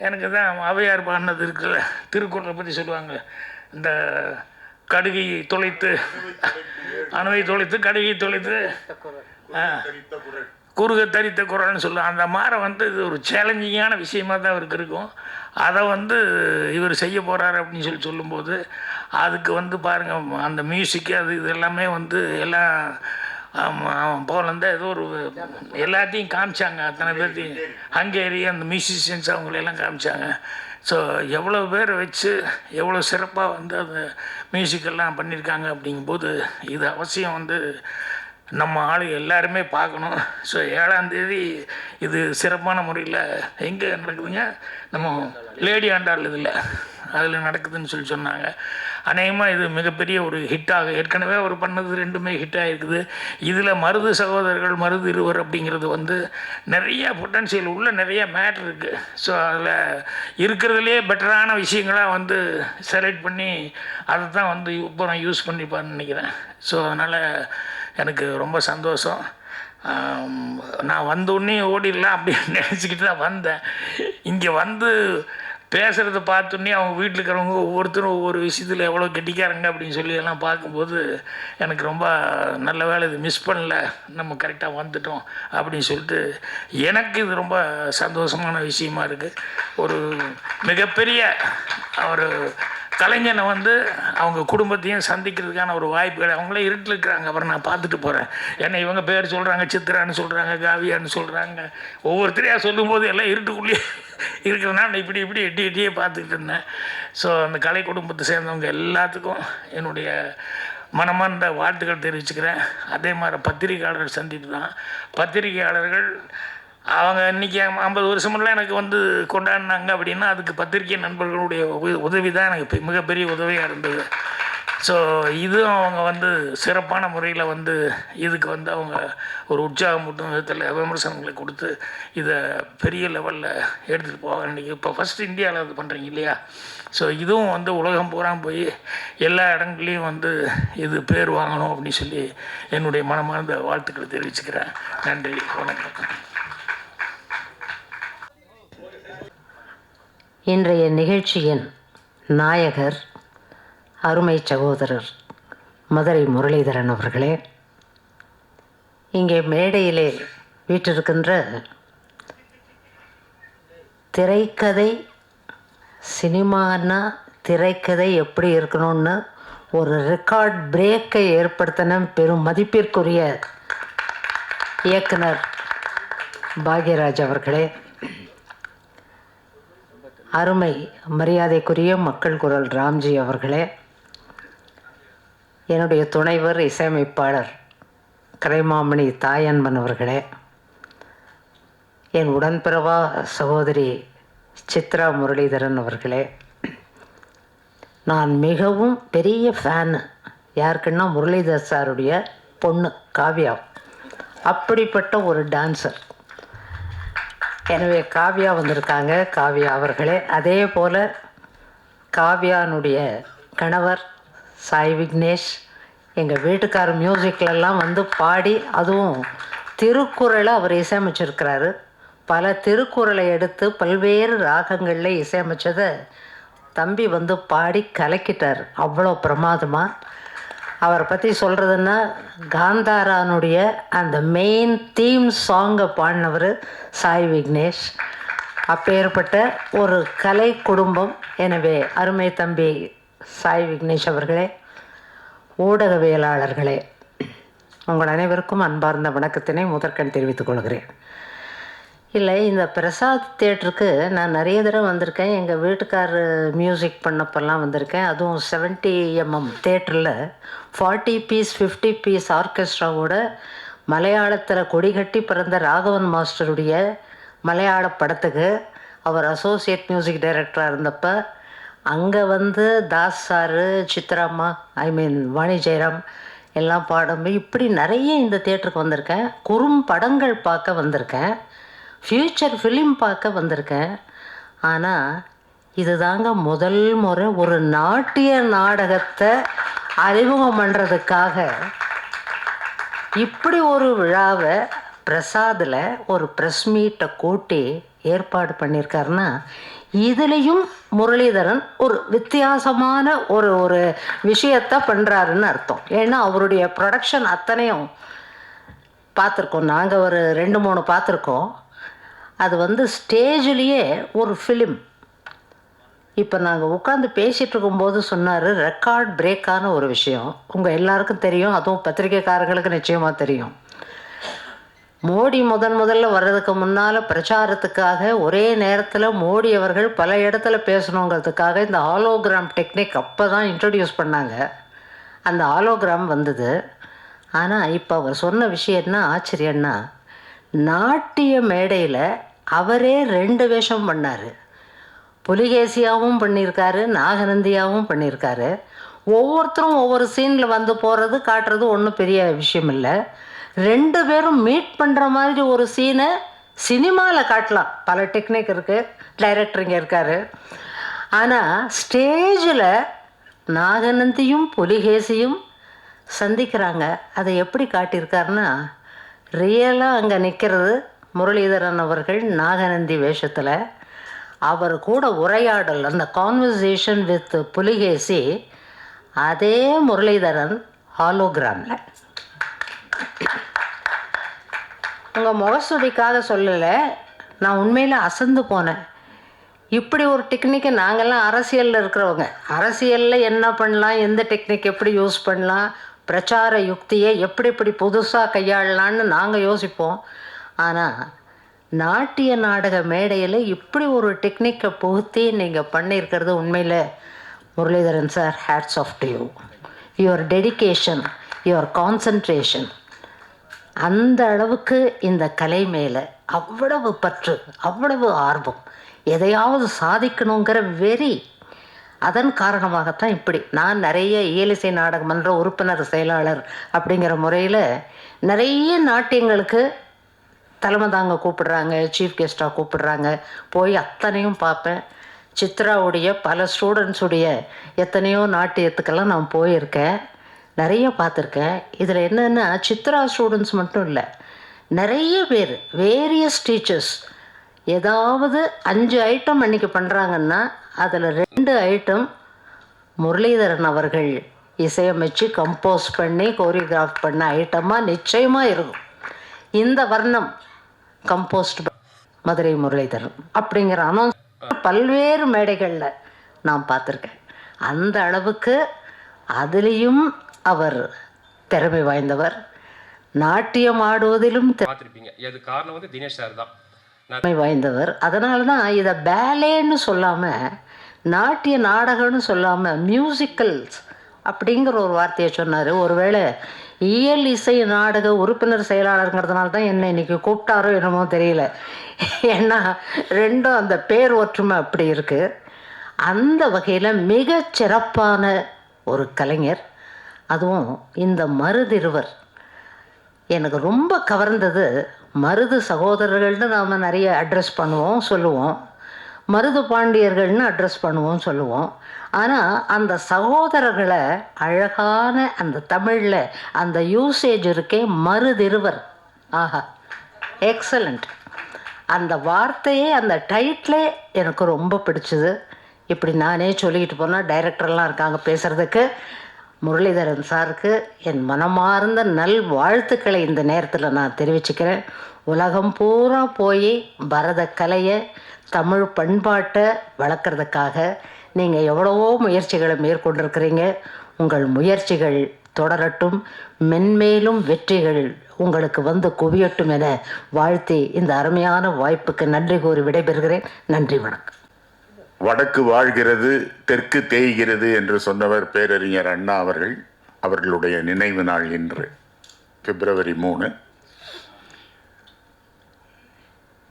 எனக்கு தான் ஔவையார் பாடினது இருக்குல்ல, திருக்குறளை பற்றி சொல்லுவாங்க. இந்த கடுகை தொலைத்து அணுவை தொலைத்து கடுகை தொலைத்து குறுக தரித்த குரல்னு சொல்லுவாங்க. அந்த மாதிரி இது ஒரு சேலஞ்சிங்கான விஷயமாக தான் அவருக்கு இருக்கும். அதை இவர் செய்ய போகிறாரு அப்படின்னு சொல்லும்போது அதுக்கு பாருங்கள் அந்த மியூசிக்கு அது இது எல்லாமே எல்லாம் அவன் போலேருந்து ஏதோ ஒரு எல்லாத்தையும் காமிச்சாங்க. அத்தனை பேர்த்தையும் ஹங்கேரி அந்த மியூசிஷியன்ஸ் அவங்களெல்லாம் காமிச்சாங்க. ஸோ எவ்வளோ பேரை வச்சு எவ்வளோ சிறப்பாக வந்து அந்த மியூசிக்கெல்லாம் பண்ணியிருக்காங்க அப்படிங்கும்போது இது அவசியம் வந்து நம்ம ஆள் எல்லாருமே பார்க்கணும். ஸோ 7ஆந்தேதி இது சிறப்பான முறையில் எங்கே நடக்குதுங்க, நம்ம லேடி ஆண்டாள் இதில் அதில் நடக்குதுன்னு சொல்லி சொன்னாங்க. அநேகமாக இது மிகப்பெரிய ஒரு ஹிட்டாக, ஏற்கனவே அவர் பண்ணது 2மே ஹிட்டாக இருக்குது. இதில் மருது சகோதரர்கள், மருது இருவர் அப்படிங்கிறது வந்து நிறையா பொட்டன்ஷியல் உள்ள நிறைய மேட்ரு இருக்குது. ஸோ அதில் இருக்கிறதுலே பெட்டரான விஷயங்களாக வந்து செலக்ட் பண்ணி அதை தான் வந்து இப்போ நான் யூஸ் பண்ணிப்பான்னு நினைக்கிறேன். ஸோ அதனால் எனக்கு ரொம்ப சந்தோஷம். நான் வந்தோடனே ஓடிடலாம் அப்படின்னு நினச்சிக்கிட்டு தான் வந்தேன். இங்கே வந்து பேசுகிறத பார்த்தோன்னே அவங்க வீட்டில் இருக்கிறவங்க ஒவ்வொருத்தரும் ஒவ்வொரு விஷயத்தில் எவ்வளோ கெட்டிக்காரங்க அப்படின்னு சொல்லி எல்லாம் பார்க்கும்போது எனக்கு ரொம்ப நல்ல வேலை, இது மிஸ் பண்ணல, நம்ம கரெக்டாக வந்துட்டோம் அப்படின்னு சொல்லிட்டு எனக்கு இது ரொம்ப சந்தோஷமான விஷயமா இருக்குது. ஒரு மிகப்பெரிய ஒரு கலைஞனை வந்து அவங்க குடும்பத்தையும் சந்திக்கிறதுக்கான ஒரு வாய்ப்புகள், அவங்களே இருட்டில் இருக்கிறாங்க, அப்புறம் நான் பார்த்துட்டு போகிறேன். ஏன்னா இவங்க பேர் சொல்கிறாங்க, சித்ரான்னு சொல்கிறாங்க, காவியான்னு சொல்கிறாங்க, ஒவ்வொருத்தரையாக சொல்லும்போது எல்லாம் இருட்டுக்குள்ளேயே இருக்கிறதுனால நான் இப்படி இப்படி எட்டியே பார்த்துக்கிட்டு இருந்தேன். ஸோ அந்த கலை குடும்பத்தை சேர்ந்தவங்க எல்லாத்துக்கும் என்னுடைய மனமார்ந்த வாழ்த்துக்கள் தெரிவிச்சுக்கிறேன். அதே மாதிரி பத்திரிகையாளர்கள் சந்திப்பு தான். பத்திரிகையாளர்கள் அவங்க இன்றைக்கி 50 வருஷமெல்லாம் எனக்கு வந்து கொண்டாடினாங்க அப்படின்னா அதுக்கு பத்திரிகை நண்பர்களுடைய உதவி தான் எனக்கு மிகப்பெரிய உதவியாக இருந்தது. ஸோ இதுவும் அவங்க வந்து சிறப்பான முறையில் வந்து இதுக்கு வந்து அவங்க ஒரு உற்சாகமூட்டும் விதத்தில் விமர்சனங்களை கொடுத்து இதை பெரிய லெவலில் எடுத்துகிட்டு போவாங்க. இன்றைக்கி இப்போ ஃபஸ்ட்டு இந்தியாவில் இது பண்ணுறீங்க இல்லையா? ஸோ இதுவும் வந்து உலகம் பூரா போய் எல்லா இடங்கள்லையும் வந்து இது பேர் வாங்கணும் அப்படின்னு சொல்லி என்னுடைய மனமார்ந்த வாழ்த்துக்களை தெரிவிச்சுக்கிறேன். நன்றி, வணக்கம். இன்றைய நிகழ்ச்சியின் நாயகர் அருமை சகோதரர் மதுரை முரளிதரன் அவர்களே, இங்கே மேடையிலே வீற்றிருக்கின்ற திரைக்கதை, சினிமானா திரைக்கதை எப்படி இருக்கணும்னு ஒரு ரெக்கார்ட் பிரேக்கை ஏற்படுத்தின பெரும் மதிப்பிற்குரிய இயக்குனர் பாக்யராஜ் அவர்களே, அருமை மரியாதைக்குரிய மக்கள் குரல் ராம்ஜி அவர்களே, என்னுடைய துணைவர் இசையமைப்பாளர் கலைமாமணி தாயன்பன் அவர்களே, என் உடன்பிறவா சகோதரி சித்ரா முரளிதரன் அவர்களே, நான் மிகவும் பெரிய ஃபேனு யாருக்குன்னா முரளிதர் சாருடைய பொண்ணு காவ்யா. அப்படிப்பட்ட ஒரு டான்ஸர். எனவே காவ்யா வந்திருக்காங்க. காவ்யா அவர்களே, அதே போல் காவ்யானுடைய கணவர் சாய் விக்னேஷ் எங்கள் வீட்டுக்கார மியூசிக்லெல்லாம் வந்து பாடி, அதுவும் திருக்குறளை அவர் இசையமைச்சிருக்கிறாரு. பல திருக்குறளை எடுத்து பல்வேறு ராகங்களில் இசையமைச்சதை தம்பி வந்து பாடி கலக்கிட்டார். அவ்வளோ பிரமாதமாக. அவரை பற்றி சொல்கிறதுன்னா, காந்தாரானுடைய அந்த மெயின் தீம் சாங்கை பாடினவர் சாய் விக்னேஷ். அப்பேற்பட்ட ஒரு கலை குடும்பம். எனவே அருமை தம்பி சாய் விக்னேஷ் அவர்களே, ஊடகவியலாளர்களே, உங்கள் அனைவருக்கும் அன்பார்ந்த வணக்கத்தினை முதற்கண் தெரிவித்துக் கொள்கிறேன். இல்லை, இந்த பிரசாத் தேட்டருக்கு நான் நிறைய தடவை வந்திருக்கேன். எங்கள் வீட்டுக்கார் மியூசிக் பண்ணப்பெல்லாம் வந்திருக்கேன். அதுவும் 70mm தேட்டரில் 40 பீஸ் 50 பீஸ் ஆர்கெஸ்ட்ராவோட மலையாளத்தில் கொடிகட்டி பிறந்த ராகவன் மாஸ்டருடைய மலையாள படத்துக்கு அவர் அசோசியேட் மியூசிக் டைரக்டராக இருந்தப்போ அங்கே வந்து தாஸ் சாரு, சித்ராம்மா, வாணி ஜெயராம் எல்லாம் பாடும். இப்படி நிறைய இந்த தேட்டருக்கு வந்திருக்கேன். குறும்படங்கள் பார்க்க வந்திருக்கேன். ஃப்யூச்சர் ஃபிலிம் பார்க்க வந்திருக்கேன். ஆனால் இது தாங்க முதல் முறை ஒரு நாட்டிய நாடகத்தை அறிமுகம் பண்ணுறதுக்காக இப்படி ஒரு விழாவை பிரசாதில் ஒரு ப்ரெஸ் மீட்டை கூட்டி ஏற்பாடு பண்ணியிருக்காருன்னா, இதுலேயும் முரளிதரன் ஒரு வித்தியாசமான ஒரு விஷயத்தை பண்ணுறாருன்னு அர்த்தம். ஏன்னா அவருடைய ப்ரொடக்ஷன் அத்தனையும் பார்த்துருக்கோம். நாங்கள் ஒரு 2-3 பார்த்துருக்கோம். அது வந்து ஸ்டேஜ்லேயே ஒரு ஃபிலிம். இப்போ நாங்கள் உட்காந்து பேசிகிட்டு இருக்கும்போது சொன்னார், ரெக்கார்ட் பிரேக்கான ஒரு விஷயம் உங்கள் எல்லாருக்கும் தெரியும், அதுவும் பத்திரிகைக்காரர்களுக்கு நிச்சயமாக தெரியும். மோடி முதல்ல வர்றதுக்கு முன்னால் பிரச்சாரத்துக்காக ஒரே நேரத்தில் மோடி அவர்கள் பல இடத்துல பேசணுங்கிறதுக்காக இந்த ஹாலோகிராம் டெக்னிக் அப்போ தான் இன்ட்ரடியூஸ் பண்ணாங்க. அந்த ஹாலோகிராம் வந்தது. ஆனால் இப்போ அவர் சொன்ன விஷயம் என்ன ஆச்சரியன்னா, நாட்டிய மேடையில் அவரே 2 வேஷம் பண்ணார். புலிகேசியாகவும் பண்ணியிருக்காரு, நாகநந்தியாகவும் பண்ணியிருக்காரு. ஒவ்வொருத்தரும் ஒவ்வொரு சீனில் வந்து போகிறது காட்டுறது ஒன்றும் பெரிய விஷயம் இல்லை. 2 பேரும் மீட் பண்ணுற மாதிரி ஒரு சீனை சினிமாவில் காட்டலாம். பல டெக்னிக் இருக்குது, டைரக்டர் இங்கே இருக்கார். ஆனால் ஸ்டேஜில் நாகநந்தியும் புலிகேசியும் சந்திக்கிறாங்க. அதை எப்படி காட்டியிருக்காருன்னா, ரியலாக அங்கே நிற்கிறது முரளிதரன் அவர்கள் நாகநந்தி வேஷத்தில். அவர் கூட உரையாடல், அந்த கான்வர்சேஷன் வித் புலிகேசி, அதே முரளிதரன் ஹாலோகிராமில். உங்கள் முகஸ்துதிக்காக சொல்லலை, நான் உண்மையில் அசந்து போனேன். இப்படி ஒரு டெக்னிக்கை நாங்கள்லாம் அரசியலில் இருக்கிறவங்க, அரசியலில் என்ன பண்ணலாம், எந்த டெக்னிக் எப்படி யூஸ் பண்ணலாம், பிரச்சார யுக்தியை எப்படி புதுசாக கையாளலான்னு நாங்கள் யோசிப்போம். ஆனால் நாட்டிய நாடக மேடையில் இப்படி ஒரு டெக்னிக்கை புகுத்தி நீங்கள் பண்ணியிருக்கிறது உண்மையில் Muralitharan sir, hats off to you. Your dedication, your concentration, அந்த அளவுக்கு இந்த கலை மேலே அவ்வளவு பற்று, அவ்வளவு ஆர்வம், எதையாவது சாதிக்கணுங்கிற வெறி. அதன் காரணமாகத்தான் இப்படி நான் நிறைய இயலிசை நாடக மன்ற உறுப்பினர் செயலாளர் அப்படிங்கிற முறையில் நிறைய நாட்டியங்களுக்கு தலைமை தாங்க கூப்பிடுறாங்க, சீஃப் கெஸ்ட்டாக கூப்பிடுறாங்க. போய் அத்தனையும் பார்ப்பேன். சித்ராவுடைய பல ஸ்டூடெண்ட்ஸுடைய எத்தனையோ நாட்டியத்துக்கெல்லாம் நான் போயிருக்கேன், நிறைய பார்த்துருக்கேன். இதில் என்னென்னா, சித்ரா ஸ்டூடெண்ட்ஸ் மட்டும் இல்லை, நிறைய பேர் வேரியஸ் டீச்சர்ஸ் ஏதாவது 5 ஐட்டம் அன்றைக்கி பண்ணுறாங்கன்னா அதில் 2 ஐட்டம் முரளிதரன் அவர்கள் இசையமைச்சு கம்போஸ் பண்ணி கோரியோகிராஃப் பண்ண ஐட்டமாக நிச்சயமாக இருக்கும். இந்த வர்ணம் கம்போஸ்ட் மதுரை முரளிதரன் அப்படிங்கிற அனௌன்ஸ் பல்வேறு மேடைகளில் நான் பார்த்துருக்கேன். அந்த அளவுக்கு அதுலேயும் அவர் திறமை வாய்ந்தவர், நாட்டியம் ஆடுவதிலும் பார்த்துருப்பீங்க. அது காரணம் வந்து தினேஷ் சார் தான் திறமை வாய்ந்தவர். அதனால தான் இதை பேலேன்னு சொல்லாமல், நாட்டிய நாடகம்னு சொல்லாமல் மியூசிக்கல்ஸ் அப்படிங்கிற ஒரு வார்த்தையை சொன்னார். ஒருவேளை இயல் இசை நாடக உறுப்பினர் செயலாளருங்கிறதுனால தான் என்னை இன்றைக்கி கூப்பிட்டாரோ என்னமோ தெரியல. ஏன்னா 2ம் அந்த பேர் ஒற்றுமை அப்படி இருக்குது. அந்த வகையில் மிக சிறப்பான ஒரு கலைஞர். அதுவும் இந்த மருதிருவர் எனக்கு ரொம்ப கவர்ந்தது. மருது சகோதரர்கள்னு நாம் நிறைய அட்ரஸ் பண்ணுவோம், சொல்லுவோம். மருது பாண்டியர்கள்னு அட்ரஸ் பண்ணுவோம், சொல்லுவோம். ஆனால் அந்த சகோதரர்களை அழகான அந்த தமிழில் அந்த யூசேஜ் இருக்கே, மருதிருவர், ஆஹா எக்ஸலண்ட். அந்த வார்த்தையே, அந்த டைட்டிலே எனக்கு ரொம்ப பிடிச்சது. இப்படி நானே சொல்லிக்கிட்டு போனால் டைரக்டர்லாம் இருக்காங்க பேசுகிறதுக்கு. முரளிதரன் சாருக்கு என் மனமார்ந்த நல் வாழ்த்துக்களை இந்த நேரத்தில் நான் தெரிவிச்சுக்கிறேன். உலகம் பூரா போய் பரத கலையை, தமிழ் பண்பாட்டை வளர்க்குறதுக்காக நீங்கள் எவ்வளவோ முயற்சிகளை மேற்கொண்டிருக்கிறீங்க. உங்கள் முயற்சிகள் தொடரட்டும், மென்மேலும் வெற்றிகள் உங்களுக்கு வந்து குவியட்டும் என வாழ்த்தி இந்த அருமையான வாய்ப்புக்கு நன்றி கூறி விடைபெறுகிறேன். நன்றி, வணக்கம். வடக்கு வாழ்கிறது, தெற்கு தேய்கிறது என்று சொன்னவர் பேரறிஞர் அண்ணா அவர்கள். அவர்களுடைய நினைவு நாள் இன்று பிப்ரவரி 3.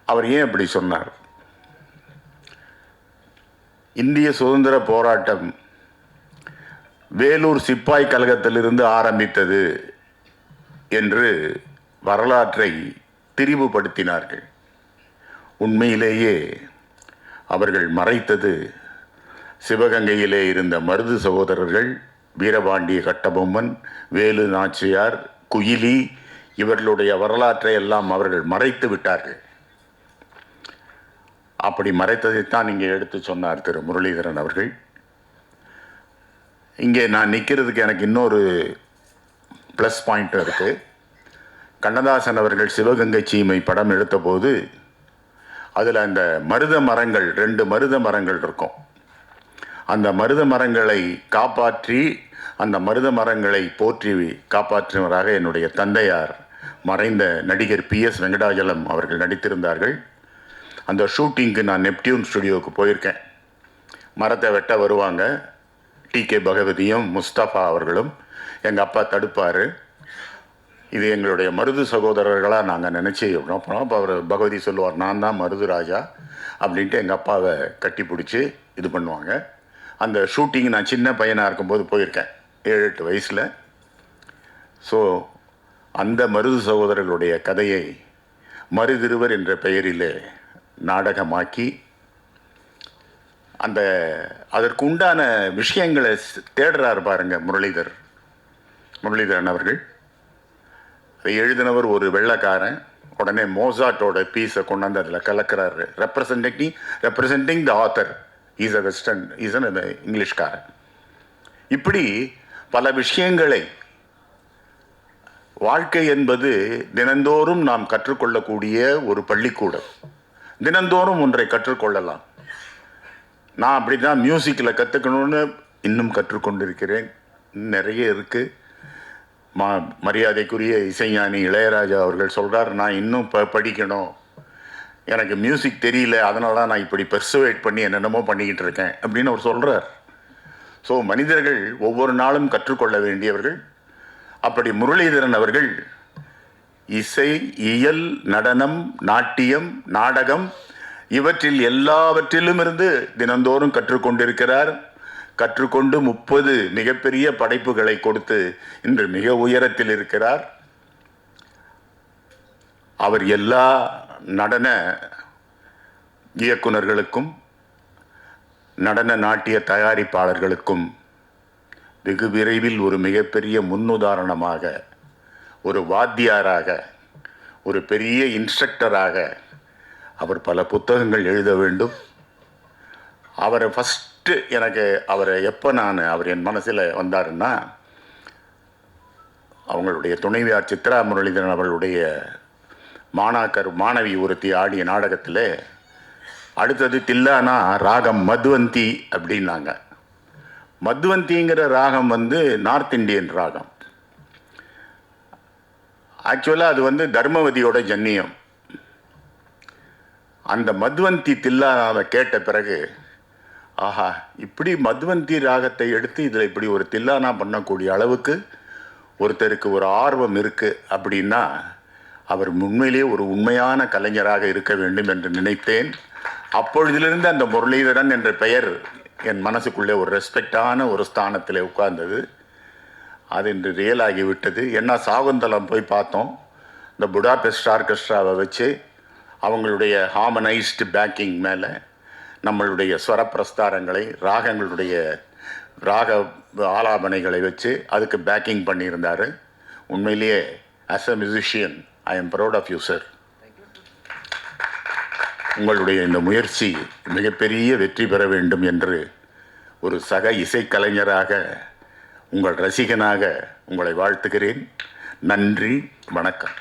அவர் ஏன் அப்படி சொன்னார்? இந்திய சுதந்திர போராட்டம் வேலூர் சிப்பாய் கழகத்திலிருந்து ஆரம்பித்தது என்று வரலாற்றை திரிவுபடுத்தினார்கள். உண்மையிலேயே அவர்கள் மறைத்தது சிவகங்கையிலே இருந்த மருது சகோதரர்கள், வீரபாண்டிய கட்டபொம்மன், வேலு நாச்சியார், குயிலி, இவர்களுடைய வரலாற்றை எல்லாம் அவர்கள் மறைத்து விட்டார்கள். அப்படி மறைத்ததைத்தான் இங்கே எடுத்து சொன்னார் திரு முரளிதரன் அவர்கள். இங்கே நான் நிற்கிறதுக்கு எனக்கு இன்னொரு ப்ளஸ் பாயிண்ட் இருக்குது. கண்ணதாசன் அவர்கள் சிவகங்கை சீமை படம் எடுத்தபோது அதில் அந்த மருத மரங்கள், 2 மருத மரங்கள் இருக்கும். அந்த மருத மரங்களை காப்பாற்றி, அந்த மருத மரங்களை போற்றி காப்பாற்றினவராக என்னுடைய தந்தையார் மறைந்த நடிகர் PS வெங்கடாஜலம் அவர்கள் நடித்திருந்தார்கள். அந்த ஷூட்டிங்க்கு நான் நெப்டியூன் ஸ்டுடியோவுக்கு போயிருக்கேன். மரத்தை வெட்ட வருவாங்க. TK பகவதியும் முஸ்தபா அவர்களும். எங்கள் அப்பா தடுப்பார். இது எங்களுடைய மருது சகோதரர்களாக நாங்கள் நினச்சி அப்புறம் அப்போ அவர் பகவதி சொல்லுவார், நான் தான் மருது ராஜா அப்படின்ட்டு எங்கள் அப்பாவை கட்டி பிடிச்சி இது பண்ணுவாங்க. அந்த ஷூட்டிங் நான் சின்ன பையனாக இருக்கும்போது போயிருக்கேன், 7-8 வயசில். ஸோ அந்த மருது சகோதரர்களுடைய கதையை மருதிருவர் என்ற பெயரிலே நாடகமாக்கி அதற்கு உண்டான விஷயங்களை தேடுறாரு பாருங்க முரளிதரன் அவர்கள். அதை எழுதினவர் ஒரு வெள்ளைக்காரன். உடனே மோசாட்டோட பீஸை கொண்டாந்து அதில் கலக்கிறாரு. Representing the author is a இங்கிலீஷ்காரன். இப்படி பல விஷயங்களை, வாழ்க்கை என்பது தினந்தோறும் நாம் கற்றுக்கொள்ளக்கூடிய ஒரு பள்ளிக்கூடம். தினந்தோறும் ஒன்றை கற்றுக்கொள்ளலாம். நான் அப்படி தான் மியூசிக்கில் கற்றுக்கணும்னு இன்னும் கற்றுக்கொண்டிருக்கிறேன். நிறைய இருக்குது. மரியாதைக்குரிய இசைஞானி இளையராஜா அவர்கள் சொல்கிறார், நான் இன்னும் படிக்கணும், எனக்கு மியூசிக் தெரியல, அதனால தான் நான் இப்படி பெர்சுவேட் பண்ணி என்னென்னமோ பண்ணிக்கிட்டு இருக்கேன் அப்படின்னு அவர் சொல்கிறார். ஸோ மனிதர்கள் ஒவ்வொரு நாளும் கற்றுக்கொள்ள வேண்டியவர்கள். அப்படி முரளிதரன் அவர்கள் இசை, இயல், நடனம், நாட்டியம், நாடகம் இவற்றில் எல்லாவற்றிலும் இருந்து தினந்தோறும் கற்றுக்கொண்டிருக்கிறார். கற்றுக்கொண்டு 30 மிகப்பெரிய படைப்புகளை கொடுத்து இன்று மிக உயரத்தில் இருக்கிறார். அவர் எல்லா நடன இயக்குனர்களுக்கும் நடன நாட்டிய தயாரிப்பாளர்களுக்கும் வெகு விரைவில் ஒரு மிகப்பெரிய முன்னுதாரணமாக, ஒரு வாத்தியாராக, ஒரு பெரிய இன்ஸ்ட்ரக்டராக அவர் பல புத்தகங்கள் எழுத வேண்டும். அவரை ஃபஸ்ட்டு எப்போ அவர் என் மனசில் வந்தாருன்னா, அவங்களுடைய துணைவியார் சித்ரா முரளிதரன் அவர்களுடைய மாணவி ஒருத்தி ஆடிய நாடகத்தில் அடுத்தது தில்லானா ராகம் மதுவந்தி அப்படின்னாங்க. மதுவந்திங்கிற ராகம் நார்த் இந்தியன் ராகம். ஆக்சுவலாக அது தர்மவதியோட ஜன்னியம். அந்த மதுவந்தி தில்லானாவை கேட்ட பிறகு, ஆஹா, இப்படி மதுவந்தி ராகத்தை எடுத்து இதில் இப்படி ஒரு தில்லானா பண்ணக்கூடிய அளவுக்கு ஒருத்தருக்கு ஒரு ஆர்வம் இருக்குது அப்படின்னா அவர் உண்மையிலேயே ஒரு உண்மையான கலைஞராக இருக்க வேண்டும் என்று நினைத்தேன். அப்பொழுதிலிருந்து அந்த முரளிதரன் என்ற பெயர் என் மனசுக்குள்ளே ஒரு ரெஸ்பெக்டான ஒரு ஸ்தானத்தில் உட்கார்ந்தது. அது இன்று ரியல் ஆகிவிட்டது. ஏன்னா சாகுந்தலம் போய் பார்த்தோம். இந்த புடாபெஸ்ட் ஆர்கெஸ்ட்ராவை வச்சு அவங்களுடைய ஹார்மனைஸ்டு பேக்கிங் மேலே நம்மளுடைய ஸ்வரப்பிரஸ்தாரங்களை, ராக ஆலாபனைகளை வச்சு அதுக்கு பேக்கிங் பண்ணியிருந்தார். உண்மையிலேயே as a musician I am proud of you sir. உங்களுடைய இந்த முயற்சி மிகப்பெரிய வெற்றி பெற வேண்டும் என்று ஒரு சக இசைக்கலைஞராக, உங்கள் ரசிகனாக உங்களை வாழ்த்துகிறேன். நன்றி, வணக்கம்.